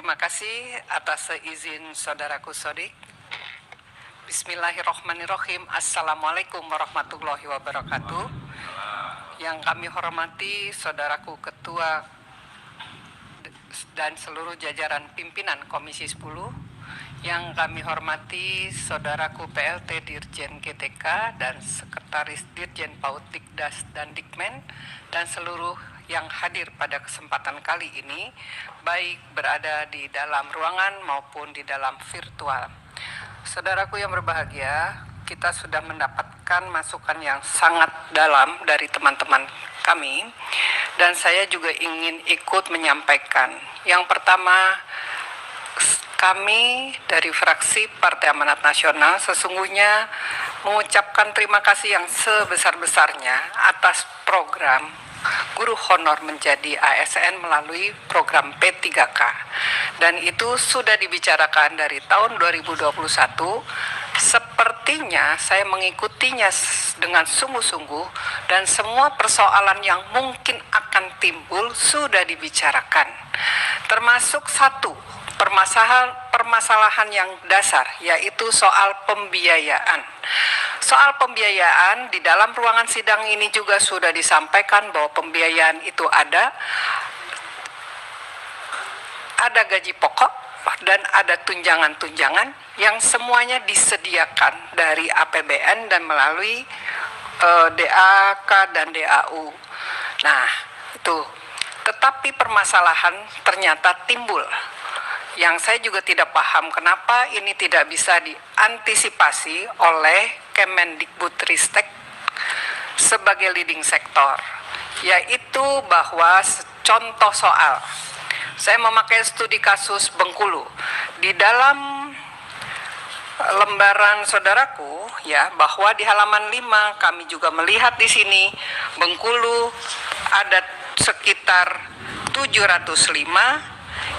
Terima kasih atas seizin saudaraku Sodik. Bismillahirrahmanirrahim. Assalamualaikum warahmatullahi wabarakatuh. Yang kami hormati saudaraku Ketua dan seluruh jajaran pimpinan Komisi 10, yang kami hormati saudaraku PLT Dirjen GTK dan Sekretaris Dirjen PAUD Dikdas dan Dikmen, dan seluruh yang hadir pada kesempatan kali ini, baik berada di dalam ruangan maupun di dalam virtual. Saudaraku yang berbahagia, kita sudah mendapatkan masukan yang sangat dalam dari teman-teman kami, dan saya juga ingin ikut menyampaikan. Yang pertama, kami dari fraksi Partai Amanat Nasional sesungguhnya mengucapkan terima kasih yang sebesar-besarnya atas program guru honor menjadi ASN melalui program P3K, dan itu sudah dibicarakan dari tahun 2021. Sepertinya saya mengikutinya dengan sungguh-sungguh, dan semua persoalan yang mungkin akan timbul sudah dibicarakan, termasuk satu permasalahan yang dasar, yaitu soal pembiayaan. Soal pembiayaan di dalam ruangan sidang ini juga sudah disampaikan bahwa pembiayaan itu ada gaji pokok dan ada tunjangan-tunjangan yang semuanya disediakan dari APBN dan melalui DAK dan DAU. Nah, itu. Tetapi permasalahan ternyata timbul, yang saya juga tidak paham kenapa ini tidak bisa diantisipasi oleh Kemendikbudristek sebagai leading sektor, yaitu bahwa contoh soal, saya memakai studi kasus Bengkulu. Di dalam lembaran saudaraku, ya, bahwa di halaman 5 kami juga melihat di sini Bengkulu ada sekitar 705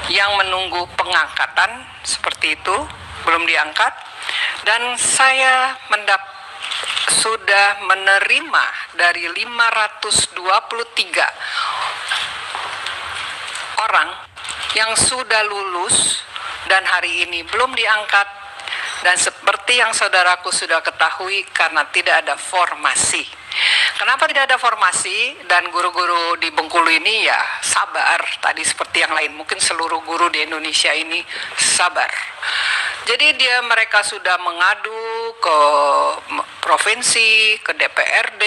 yang menunggu pengangkatan, seperti itu, belum diangkat, dan saya sudah menerima dari 523 orang yang sudah lulus dan hari ini belum diangkat, dan seperti yang saudaraku sudah ketahui, karena tidak ada formasi. Kenapa tidak ada formasi? Dan guru-guru di Bengkulu ini ya sabar, tadi seperti yang lain, mungkin seluruh guru di Indonesia ini sabar. Jadi mereka sudah mengadu ke provinsi, ke DPRD,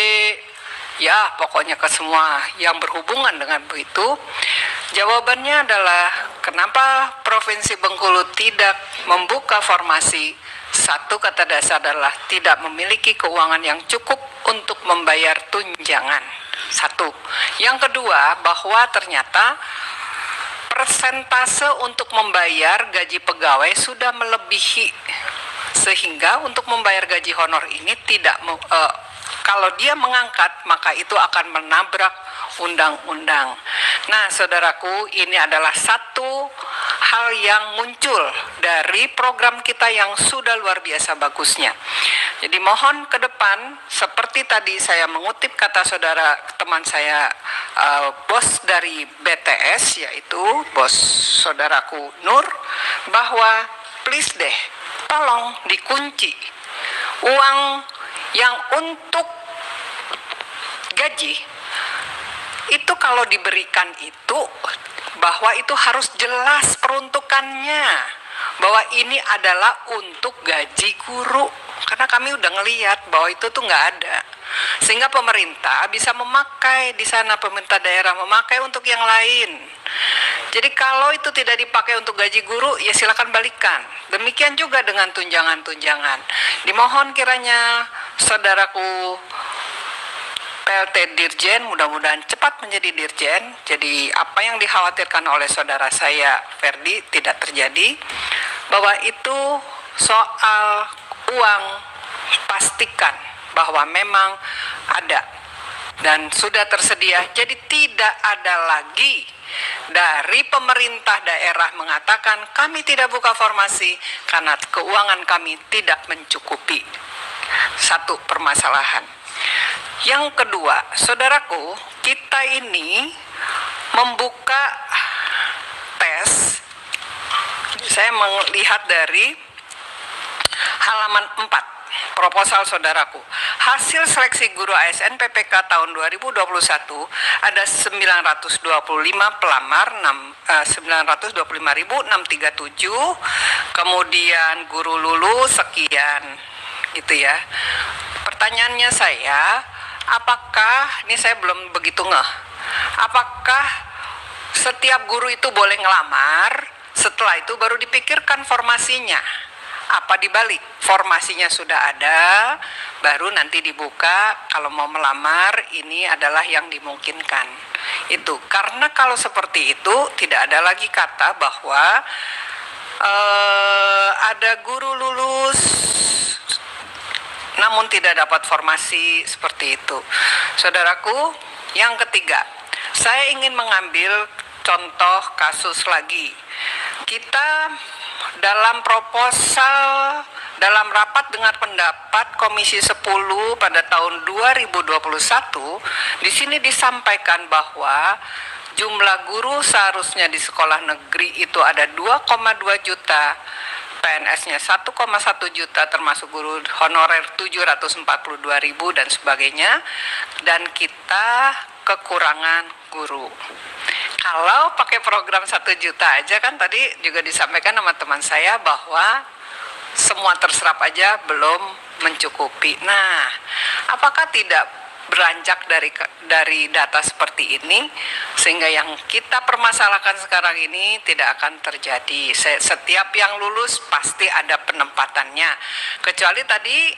ya pokoknya ke semua yang berhubungan dengan itu. Jawabannya adalah, kenapa Provinsi Bengkulu tidak membuka formasi? Satu, kata dasar adalah tidak memiliki keuangan yang cukup untuk membayar tunjangan. Satu. Yang kedua, bahwa ternyata persentase untuk membayar gaji pegawai sudah melebihi, sehingga untuk membayar gaji honor ini tidak kalau dia mengangkat, maka itu akan menabrak undang-undang. Nah, saudaraku, ini adalah satu hal yang muncul dari program kita yang sudah luar biasa bagusnya. Jadi mohon ke depan, seperti tadi saya mengutip kata saudara teman saya, bos dari BTS, yaitu bos saudaraku Nur, bahwa please deh, tolong dikunci uang yang untuk gaji itu, kalau diberikan itu, bahwa itu harus jelas peruntukannya, bahwa ini adalah untuk gaji guru, karena kami udah ngelihat bahwa itu tuh nggak ada, sehingga pemerintah bisa memakai di sana, pemerintah daerah memakai untuk yang lain. Jadi kalau itu tidak dipakai untuk gaji guru, ya silakan balikan. Demikian juga dengan tunjangan-tunjangan. Dimohon kiranya saudaraku PLT Dirjen mudah-mudahan cepat menjadi Dirjen. Jadi apa yang dikhawatirkan oleh saudara saya Ferdi tidak terjadi, bahwa itu soal uang, pastikan bahwa memang ada dan sudah tersedia. Jadi tidak ada lagi dari pemerintah daerah mengatakan kami tidak buka formasi karena keuangan kami tidak mencukupi. Satu permasalahan. Yang kedua, saudaraku, kita ini membuka tes saya melihat dari halaman 4 proposal saudaraku. Hasil seleksi guru ASN PPK tahun 2021 ada 925 pelamar, 925.637, kemudian guru lulus sekian, gitu ya. Pertanyaannya saya, apakah, ini saya belum begitu ngeh, apakah setiap guru itu boleh ngelamar, setelah itu baru dipikirkan formasinya? Apa dibalik? Formasinya sudah ada, baru nanti dibuka, kalau mau melamar, ini adalah yang dimungkinkan. Itu, karena kalau seperti itu, tidak ada lagi kata bahwa ada guru lulus namun tidak dapat formasi seperti itu. Saudaraku, yang ketiga, saya ingin mengambil contoh kasus lagi. Kita dalam proposal, dalam rapat dengar pendapat Komisi 10 pada tahun 2021, di sini disampaikan bahwa jumlah guru seharusnya di sekolah negeri itu ada 2,2 juta, PNS-nya 1,1 juta termasuk guru honorer 742.000 dan sebagainya, dan kita kekurangan guru. Kalau pakai program 1 juta aja, kan tadi juga disampaikan sama teman saya bahwa semua terserap aja belum mencukupi. Nah, apakah tidak beranjak dari data seperti ini sehingga yang kita permasalahkan sekarang ini tidak akan terjadi? Setiap yang lulus pasti ada penempatannya. Kecuali tadi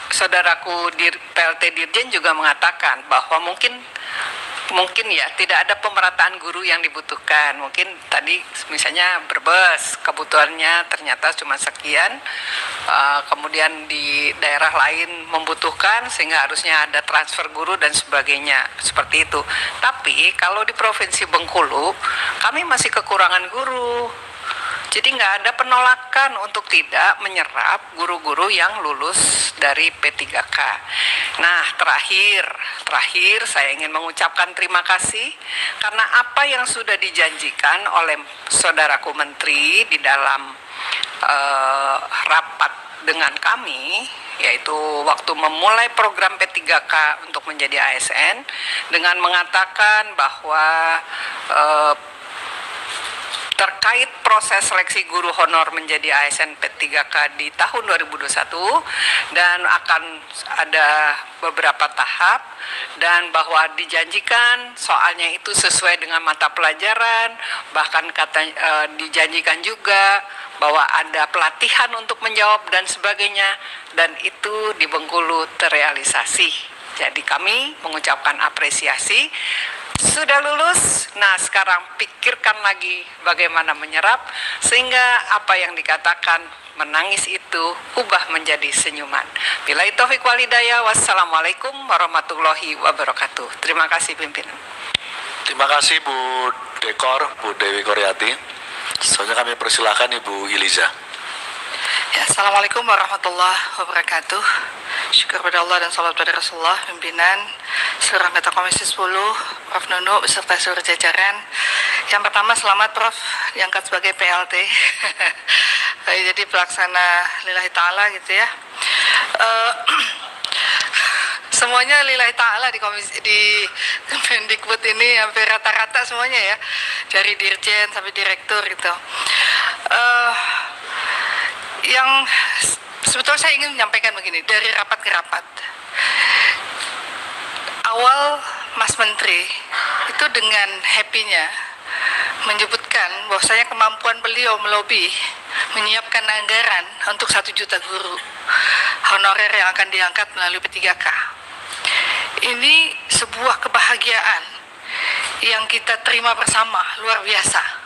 saudaraku PLT Dirjen juga mengatakan bahwa mungkin ya tidak ada pemerataan guru yang dibutuhkan. Mungkin tadi misalnya Brebes kebutuhannya ternyata cuma sekian, kemudian di daerah lain membutuhkan sehingga harusnya ada transfer guru dan sebagainya, seperti itu. Tapi kalau di Provinsi Bengkulu kami masih kekurangan guru. Jadi nggak ada penolakan untuk tidak menyerap guru-guru yang lulus dari P3K. Nah, terakhir saya ingin mengucapkan terima kasih karena apa yang sudah dijanjikan oleh saudaraku Menteri di dalam rapat dengan kami, yaitu waktu memulai program P3K untuk menjadi ASN, dengan mengatakan bahwa terkait proses seleksi guru honor menjadi ASN P3K di tahun 2021 dan akan ada beberapa tahap, dan bahwa dijanjikan soalnya itu sesuai dengan mata pelajaran, bahkan dijanjikan juga bahwa ada pelatihan untuk menjawab dan sebagainya, dan itu di Bengkulu terrealisasi. Jadi kami mengucapkan apresiasi. Sudah lulus, nah sekarang pikirkan lagi bagaimana menyerap sehingga apa yang dikatakan menangis itu ubah menjadi senyuman. Billahi taufiq wal hidayah. Wassalamualaikum warahmatullahi wabarakatuh. Terima kasih pimpinan. Terima kasih Bu Dekor, Bu Dewi Koryati. Selanjutnya kami persilahkan Ibu Iliza. Ya, Assalamualaikum warahmatullahi wabarakatuh. Syukur pada Allah dan salat pada Rasulullah, pimpinan, seluruh anggota Komisi 10, Prof. Nunu, beserta seluruh jajaran. Yang pertama, selamat Prof, diangkat sebagai PLT. Jadi pelaksana lillahi ta'ala gitu ya. Semuanya lillahi ta'ala di Kemendikbud ini hampir rata-rata semuanya ya, dari dirjen sampai direktur gitu. Yang sebetulnya saya ingin menyampaikan begini, dari rapat ke rapat. Awal Mas Menteri itu dengan happy-nya menyebutkan bahwasanya kemampuan beliau melobi menyiapkan anggaran untuk 1 juta guru honorer yang akan diangkat melalui P3K. Ini sebuah kebahagiaan yang kita terima bersama, luar biasa.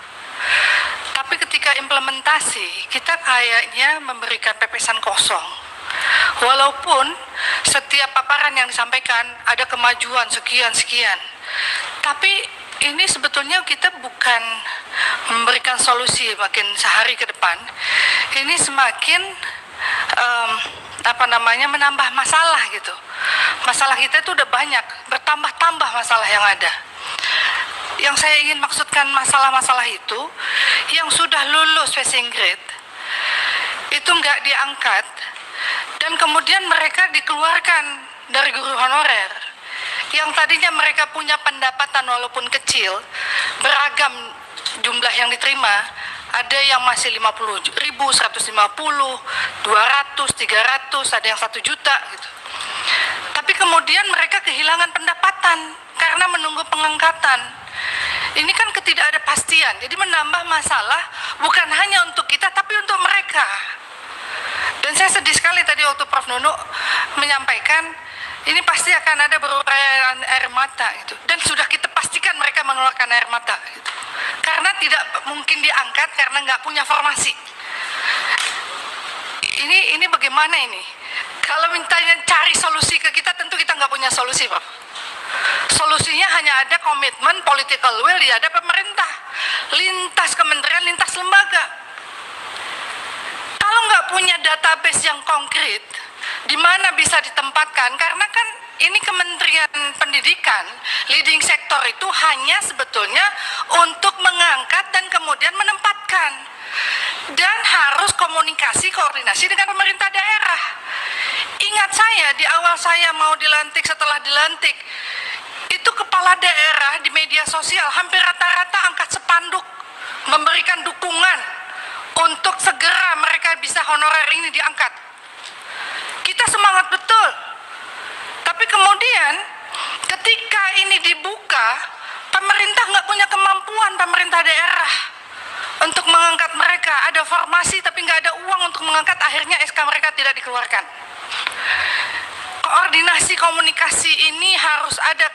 Tapi ketika implementasi, kita kayaknya memberikan pepesan kosong. Walaupun setiap paparan yang disampaikan ada kemajuan sekian-sekian. Tapi ini sebetulnya kita bukan memberikan solusi makin sehari ke depan. Ini semakin menambah masalah gitu. Masalah kita itu udah banyak, bertambah-tambah masalah yang ada. Yang saya ingin maksudkan masalah-masalah itu, yang sudah lulus passing grade, itu nggak diangkat, dan kemudian mereka dikeluarkan dari guru honorer. Yang tadinya mereka punya pendapatan walaupun kecil, beragam jumlah yang diterima, ada yang masih 50.000, 150, 200, 300, ada yang 1 juta gitu. Tapi kemudian mereka kehilangan pendapatan karena menunggu pengangkatan. Ini kan ketidakpastian, jadi menambah masalah bukan hanya untuk kita tapi untuk mereka. Dan saya sedih sekali tadi waktu Prof. Nunu menyampaikan ini pasti akan ada berurayan air mata gitu. Dan sudah kita pastikan mereka mengeluarkan air mata gitu. Karena tidak mungkin diangkat karena nggak punya formasi. Ini bagaimana ini? Kalau mintanya cari solusi ke kita, tentu kita nggak punya solusi, Prof. Solusinya hanya ada komitmen, political will, ya ada pemerintah, lintas kementerian, lintas lembaga. Kalau nggak punya database yang konkret, di mana bisa ditempatkan? Karena kan ini Kementerian Pendidikan, leading sektor itu hanya sebetulnya untuk mengangkat dan kemudian menempatkan. Dan harus komunikasi, koordinasi dengan pemerintah daerah. Ingat saya, di awal saya mau dilantik, setelah dilantik, itu kepala daerah di media sosial hampir rata-rata angkat spanduk, memberikan dukungan untuk segera mereka bisa honorer ini diangkat. Kita semangat betul. Tapi kemudian ketika ini dibuka, pemerintah nggak punya kemampuan, pemerintah daerah untuk mengangkat mereka. Ada formasi tapi nggak ada uang untuk mengangkat, akhirnya SK mereka tidak dikeluarkan. Koordinasi komunikasi ini harus ada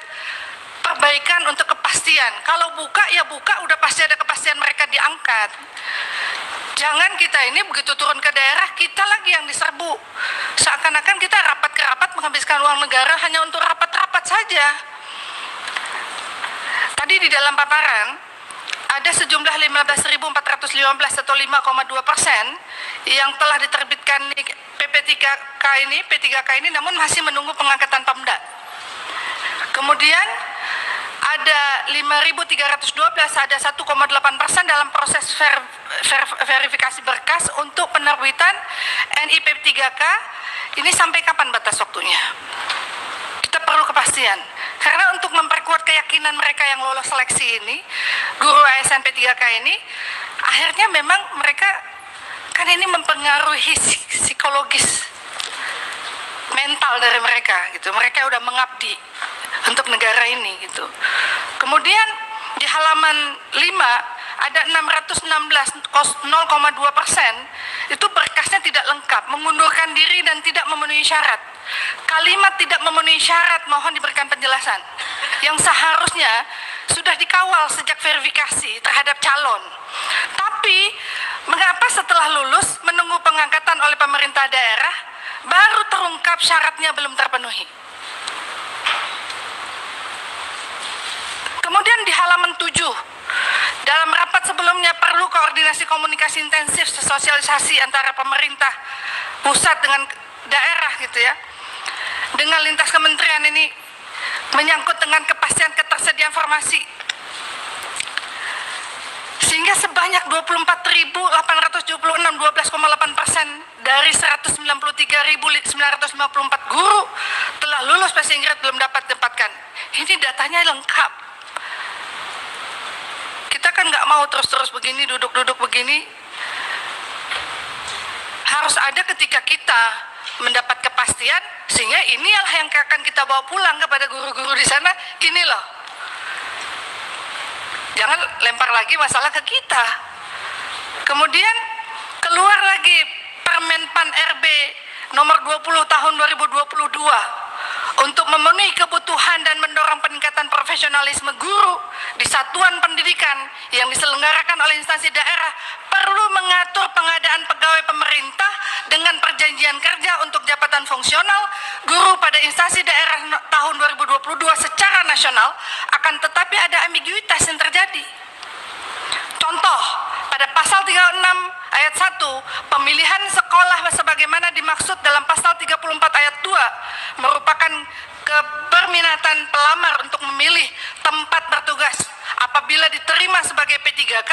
perbaikan untuk kepastian. Kalau buka ya buka, udah pasti ada kepastian mereka diangkat. Jangan kita ini begitu turun ke daerah, kita lagi yang diserbu. Seakan-akan kita rapat ke rapat menghabiskan uang negara hanya untuk rapat-rapat saja. Tadi di dalam paparan, ada sejumlah 15.415 atau 5,2% yang telah diterbitkan PP3K ini, namun masih menunggu pengangkatan Pemda. Kemudian ada 5.312, ada 1,8% dalam proses verifikasi berkas untuk penerbitan NIP 3K. Ini sampai kapan batas waktunya? Kita perlu kepastian. Karena untuk memperkuat keyakinan mereka yang lolos seleksi ini, guru ASN P3K ini, akhirnya memang mereka, kan ini mempengaruhi psikologis, mental dari mereka gitu. Mereka udah mengabdi untuk negara ini gitu. Kemudian di halaman 5 ada 616, 0,2%, itu berkasnya tidak lengkap, mengundurkan diri dan tidak memenuhi syarat. Kalimat tidak memenuhi syarat mohon diberikan penjelasan, yang seharusnya sudah dikawal sejak verifikasi terhadap calon. Tapi mengapa setelah lulus menunggu pengangkatan oleh pemerintah daerah baru terungkap syaratnya belum terpenuhi? Kemudian di halaman 7, dalam rapat sebelumnya perlu koordinasi komunikasi intensif, sosialisasi antara pemerintah pusat dengan daerah gitu ya, dengan lintas kementerian ini menyangkut dengan kepastian ketersediaan informasi. Sehingga sebanyak 24.876, 12,8% dari 193.954 guru telah lulus passing grade belum dapat ditempatkan. Ini datanya lengkap. Kita kan nggak mau terus-terus begini, duduk-duduk begini. Harus ada ketika kita mendapat kepastian, sehingga inilah yang akan kita bawa pulang kepada guru-guru di sana. Ini loh, jangan lempar lagi masalah ke kita. Kemudian keluar lagi Permenpan RB nomor 20 tahun 2022 untuk memenuhi kebutuhan dan mendorong peningkatan profesionalisme guru di satuan pendidikan yang diselenggarakan oleh instansi daerah, perlu mengatur pengadaan pegawai pemerintah dengan perjanjian kerja untuk jabatan fungsional guru pada instansi daerah tahun 2022 secara nasional, akan tetapi ada ambiguitas yang terjadi. Contoh, pada pasal 36 ayat 1, pemilihan sekolah sebagaimana dimaksud dalam pasal 34 ayat 2 merupakan keberminatan pelamar untuk memilih tempat bertugas apabila diterima sebagai P3K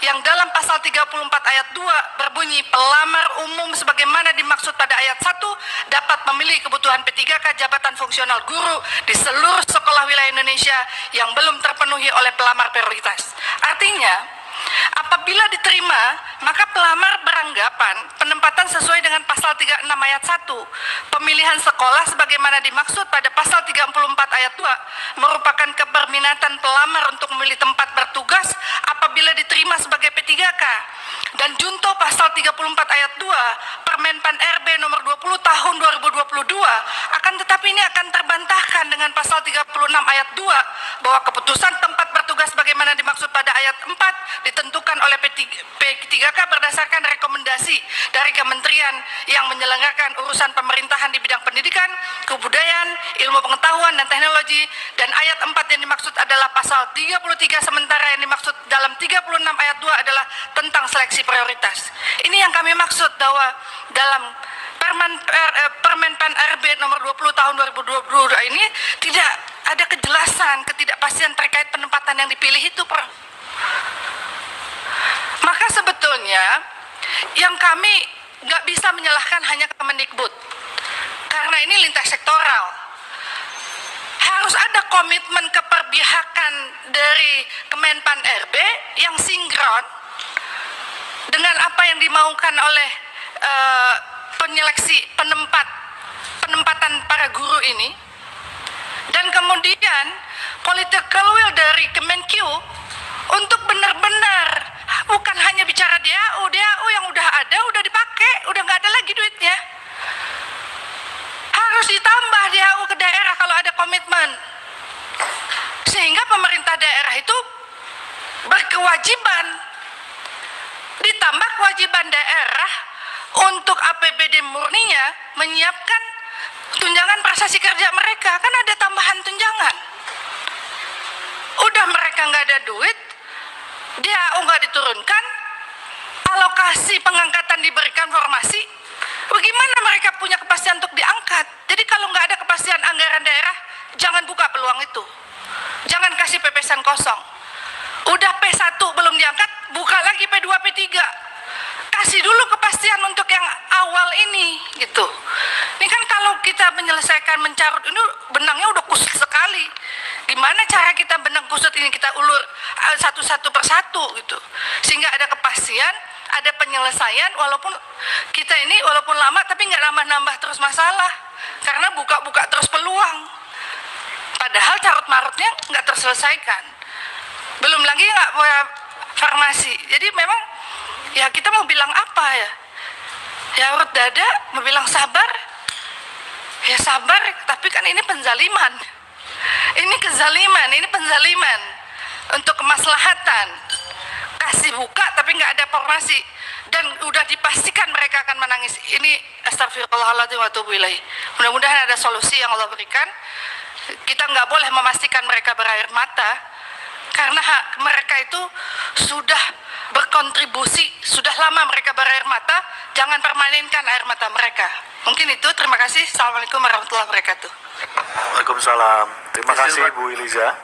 yang dalam pasal 34 ayat 2 berbunyi pelamar umum sebagaimana dimaksud pada ayat 1 dapat memilih kebutuhan P3K jabatan fungsional guru di seluruh sekolah wilayah Indonesia yang belum terpenuhi oleh pelamar prioritas. Artinya, apabila diterima, maka pelamar beranggapan penempatan sesuai dengan pasal 36 ayat 1, pemilihan sekolah sebagaimana dimaksud pada pasal 34 ayat 2 merupakan keberminatan pelamar untuk memilih tempat bertugas apabila diterima sebagai P3K. Dan junto pasal 34 ayat 2 Permenpan RB nomor 20 tahun 2022 akan tetapi ini akan terbantahkan dengan pasal 36 ayat 2 bahwa keputusan tempat bertugas sebagaimana dimaksud pada ayat 4 ditentukan oleh P3K berdasarkan rekomendasi dari kementerian yang menyelenggarakan urusan pemerintahan di bidang pendidikan, kebudayaan, ilmu pengetahuan dan teknologi, dan ayat 4 yang dimaksud adalah pasal 33 sementara yang dimaksud dalam 36 ayat 2 adalah tentang seleksi prioritas. Ini yang kami maksud bahwa dalam Permenpan RB nomor 20 tahun 2022 ini tidak ada kejelasan, ketidakpastian terkait penempatan yang dipilih itu, Pak. Maka sebetulnya yang kami nggak bisa menyalahkan hanya Kemendikbud, karena ini lintas sektoral. Harus ada komitmen keperpihakan dari Kemenpan RB yang sinkron dengan apa yang dimaukan oleh penyeleksi penempatan para guru ini, dan kemudian political will dari Kemenq untuk benar-benar bukan hanya bicara DAU yang udah ada, udah dipakai, udah nggak ada lagi duitnya. Harus ditambah DAU ke daerah kalau ada komitmen, sehingga pemerintah daerah itu berkewajiban, ditambah kewajiban daerah untuk APBD murninya menyiapkan tunjangan prestasi kerja mereka. Kan ada tambahan tunjangan. Udah mereka nggak ada duit, DAU nggak diturunkan, alokasi pengangkatan diberikan formasi, bagaimana mereka punya kepastian untuk diangkat? Jadi kalau nggak ada kepastian anggaran daerah, jangan buka peluang itu. Jangan kasih pepesan kosong. Udah P1 belum diangkat, buka lagi P2, P3. Kasih dulu kepastian untuk yang awal ini, gitu. Ini kan kalau kita menyelesaikan mencarut ini benangnya udah kusut sekali. Gimana cara kita benang kusut ini kita ulur satu-satu persatu, gitu. Sehingga ada kepastian, ada penyelesaian, walaupun kita ini walaupun lama tapi nggak nambah-nambah terus masalah, karena buka-buka terus peluang. Padahal carut-marutnya nggak terselesaikan. Belum lagi nggak punya farmasi. Jadi memang ya kita mau bilang apa ya? Ya urut dada, mau bilang sabar. Ya sabar, tapi kan ini penzaliman. Ini kezaliman, ini penzaliman untuk kemaslahatan. Kasih buka tapi nggak ada formasi, dan udah dipastikan mereka akan menangis. Ini astagfirullahaladzim wa atubu ilaih. Mudah-mudahan ada solusi yang Allah berikan. Kita nggak boleh memastikan mereka berair mata, karena hak mereka itu sudah berkontribusi, sudah lama mereka berair mata. Jangan permanenkan air mata mereka. Mungkin itu, terima kasih. Assalamualaikum warahmatullahi wabarakatuh. Waalaikumsalam. Terima kasih Bu Iliza.